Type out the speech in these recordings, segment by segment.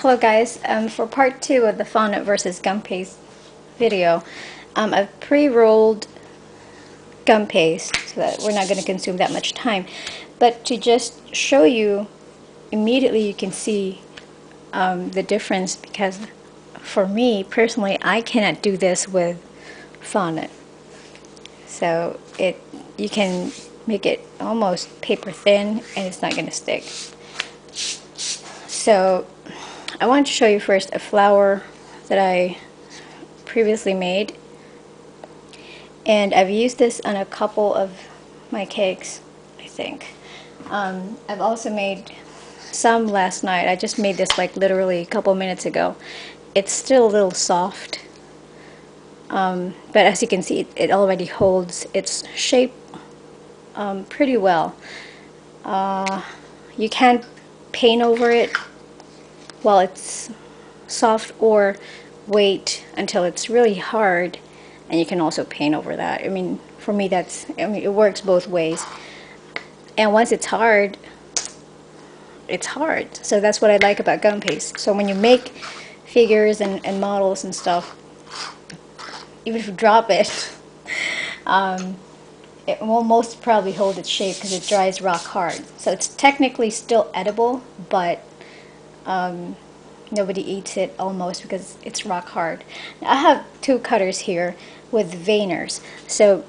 Hello guys, for part 2 of the fondant versus gum paste video, I've pre-rolled gum paste so that we're not going to consume that much time, but to just show you, immediately you can see the difference, because for me personally, I cannot do this with fondant. So you can make it almost paper thin and it's not going to stick. So I want to show you first a flower that I previously made, and I've used this on a couple of my cakes, I think. I've also made some last night. I just made this like literally a couple minutes ago. It's still a little soft, but as you can see, it already holds its shape pretty well. You can paint over it while it's soft, or wait until it's really hard and you can also paint over that. I mean, for me it works both ways. And once it's hard, it's hard. So that's what I like about gum paste. So when you make figures and models and stuff, even if you drop it, it will most probably hold its shape because it dries rock hard. So it's technically still edible, but nobody eats it almost because it's rock hard. Now, I have two cutters here with veiners. So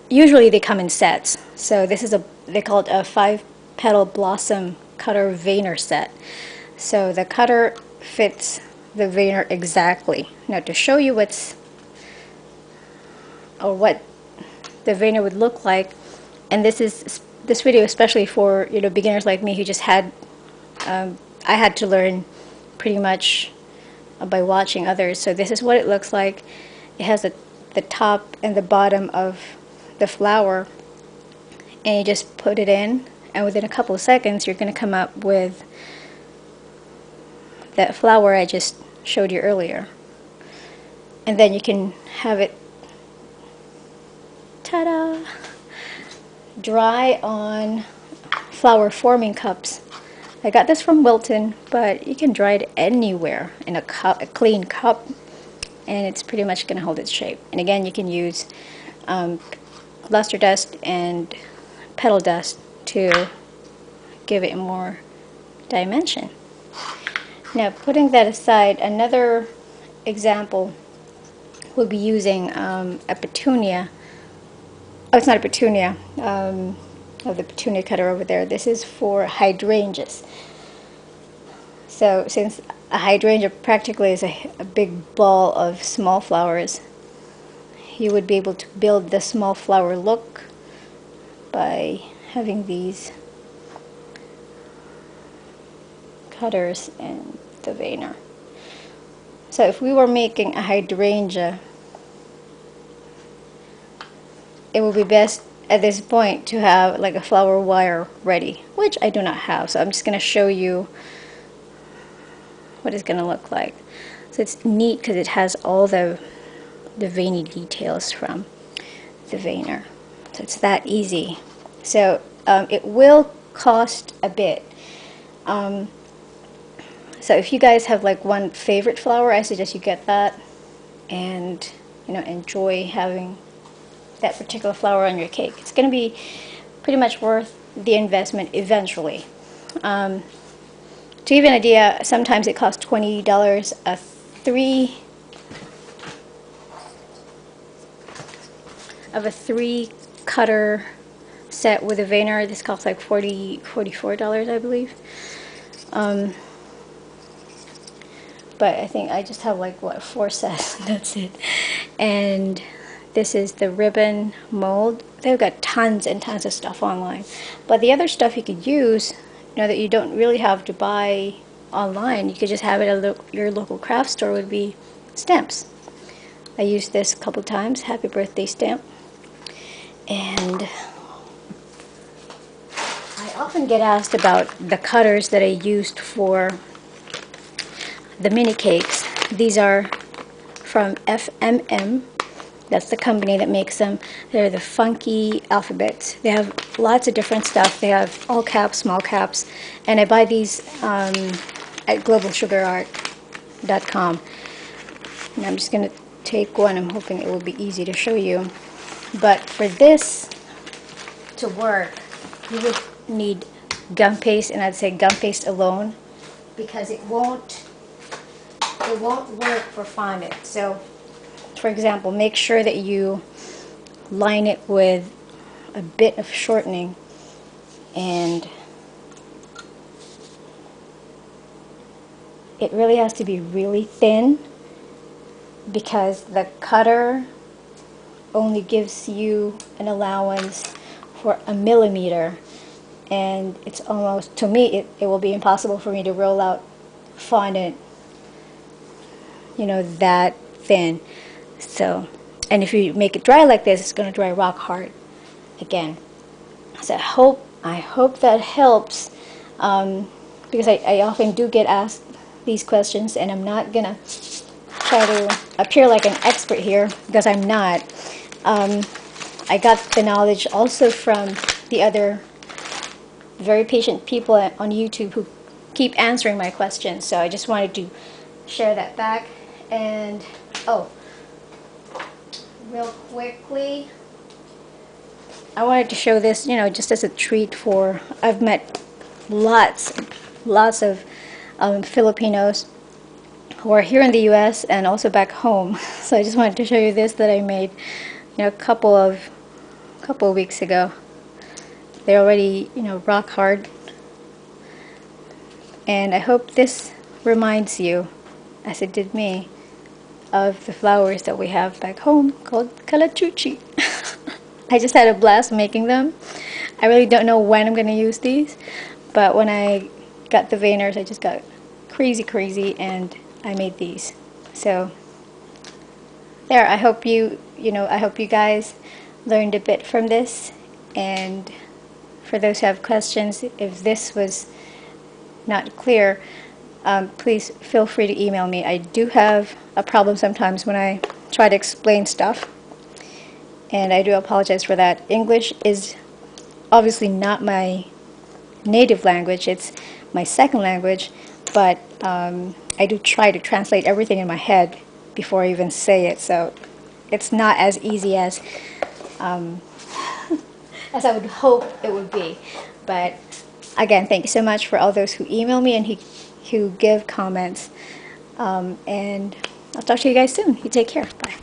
usually they come in sets. So this is they call it a 5-petal blossom cutter veiner set. So the cutter fits the veiner exactly. Now to show you what the veiner would look like, and this video especially for beginners like me who just had I had to learn pretty much by watching others. So this is what it looks like. It has the top and the bottom of the flower, and you just put it in, and within a couple of seconds you're going to come up with that flower I just showed you earlier. And then you can have it, ta-da, dry on flower forming cups. I got this from Wilton, but you can dry it anywhere in a clean cup, and it's pretty much going to hold its shape. And again, you can use luster dust and petal dust to give it more dimension. Now, putting that aside, another example would be using a petunia. Oh, it's not a petunia. Of the petunia cutter over there. This is for hydrangeas. So since a hydrangea practically is a big ball of small flowers, you would be able to build the small flower look by having these cutters and the veiner. So if we were making a hydrangea, it would be best at this point to have like a flower wire ready, which I do not have. So I'm just going to show you what it's going to look like. So it's neat because it has all the veiny details from the veiner. So it's that easy. So it will cost a bit. So if you guys have like one favorite flower, I suggest you get that and enjoy having that particular flower on your cake. It's going to be pretty much worth the investment eventually. To give you an idea, sometimes it costs $20 a three cutter set with a veiner. This costs like $44, I believe. But I think I just have like 4 sets. That's it. And this is the ribbon mold. They've got tons and tons of stuff online. But the other stuff you could use, that you don't really have to buy online, you could just have it at your local craft store, would be stamps. I used this a couple times, happy birthday stamp. And I often get asked about the cutters that I used for the mini cakes. These are from FMM. That's the company that makes them. They're the funky alphabets. They have lots of different stuff. They have all caps, small caps, and I buy these at globalsugarart.com. And I'm just going to take one. I'm hoping it will be easy to show you. But for this to work, you would need gum paste, and I'd say gum paste alone, because it won't work for fondant. So, for example, make sure that you line it with a bit of shortening, and it really has to be really thin, because the cutter only gives you an allowance for a millimeter, and it's almost, to me, it will be impossible for me to roll out fondant, you know, that thin. So, and if you make it dry like this, it's going to dry rock hard again. So I hope that helps, because I often do get asked these questions, and I'm not going to try to appear like an expert here, because I'm not. I got the knowledge also from the other very patient people on YouTube who keep answering my questions. So I just wanted to share that back. And oh, real quickly, I wanted to show this, you know, just as a treat for, I've met lots of Filipinos who are here in the US and also back home. So I just wanted to show you this that I made, you know, a couple of weeks ago. They're already, you know, rock hard. And I hope this reminds you, as it did me, of the flowers that we have back home called calachuchi. I just had a blast making them. I really don't know when I'm going to use these, but when I got the veiners, I just got crazy, and I made these. So there, I hope you guys learned a bit from this. And for those who have questions, if this was not clear, please feel free to email me. I do have a problem sometimes when I try to explain stuff, and I do apologize for that. English is obviously not my native language, it's my second language, but I do try to translate everything in my head before I even say it, so it's not as easy as I would hope it would be. But again, thank you so much for all those who email me and who give comments, and I'll talk to you guys soon. You take care. Bye.